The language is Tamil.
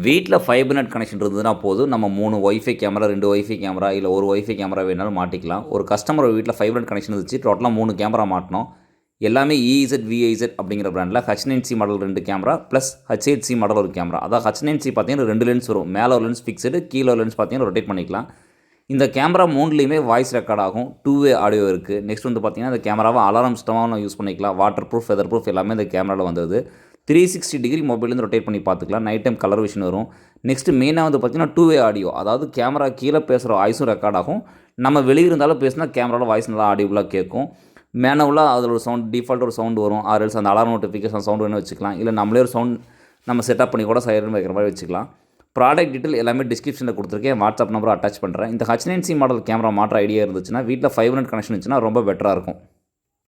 வீட்டில் ஃபைபர் நெட் கனெக்ஷன் இருந்ததுன்னா போதும், நம்ம 3 ஒய்ஃபை கேமரா, 2 ஒய்ஃபை கேமரா இல்லை ஒரு ஒய்ஃபை கேமரா வேணாலும் மாட்டிக்கலாம். ஒரு கஸ்டமர் வீட்டில் ஃபைபர் நெட் கனெக்ஷன் இருந்துச்சு, டோட்டலாக 3 கேமரா மாட்டினோம். எல்லாமே EZ அப்படிங்கிற பிராண்டில் H9c model 2 camera plus H8C model ஒரு கேமரா. அதாவது H9c பார்த்தீங்கன்னா 2 லென்ஸ் வரும். மேலே ஒரு லென்ஸ் ஃபிக்ஸடு, கீழே ஒரு லென்ஸ் பார்த்தீங்கன்னா ரொட்டேட் பண்ணிக்கலாம். இந்த கேமரா 3லேயுமே வாய்ஸ் ரெக்கார்ட் ஆகும். 2-வே ஆடியோ இருக்குது. நெக்ஸ்ட் வந்து பார்த்தீங்கன்னா இந்த கேமராவை அலாரம் சிஸ்டமாக யூஸ் பண்ணிக்கலாம். வாட்டர் ப்ரூஃப், வெதர் ப்ரூஃப் எல்லாமே இந்த கேமராவில் வந்தது. 360 டிகிரி மொபைலேருந்து ரொட்டேட் பண்ணி பார்த்துக்கலாம். நைட் டைம் கலர் விஷன் வரும். நெக்ஸ்ட்டு மெயினாக வந்து பார்த்தீங்கன்னா 2-வே ஆடியோ, அதாவது கேமரா கீழே பேசுகிற வாய்ஸும் ரெக்கார்ட் ஆகும். நம்ம வெளியே இருந்தாலும் பேசினா கேமராவில் வாய்ஸ் நல்லா ஆடியோலாக கேட்கும். மேனுவலாக அதில் ஒரு சவுண்ட், டிஃபால்ட் ஒரு சவுண்ட் வரும். ஆர்எல்ஸ் அந்த அலாரம் நோட்டிஃபிகேஷன் சவுண்ட் வேணும் வச்சுக்கலாம். இல்லை நம்மளே ஒரு சவுண்ட் நம்ம செட்டப் பண்ணி கூட சைலண்ட் வைக்கிற மாதிரி வச்சுக்கலாம். ப்ராடக்ட் டீட்டெயில் எல்லாமே டிஸ்கிரிப்ஷனில் கொடுத்துருக்கேன். வாட்ஸ்அப் நம்பரை அட்டாச் பண்ணுறேன். இந்த H9c மாடல் கேமரா மாற்ற ஐடியா இருந்துச்சுன்னா, வீட்டில் ஃபைபர் நெட் கனெக்ஷன் இருந்துச்சுன்னா ரொம்ப பெட்டராக இருக்கும்.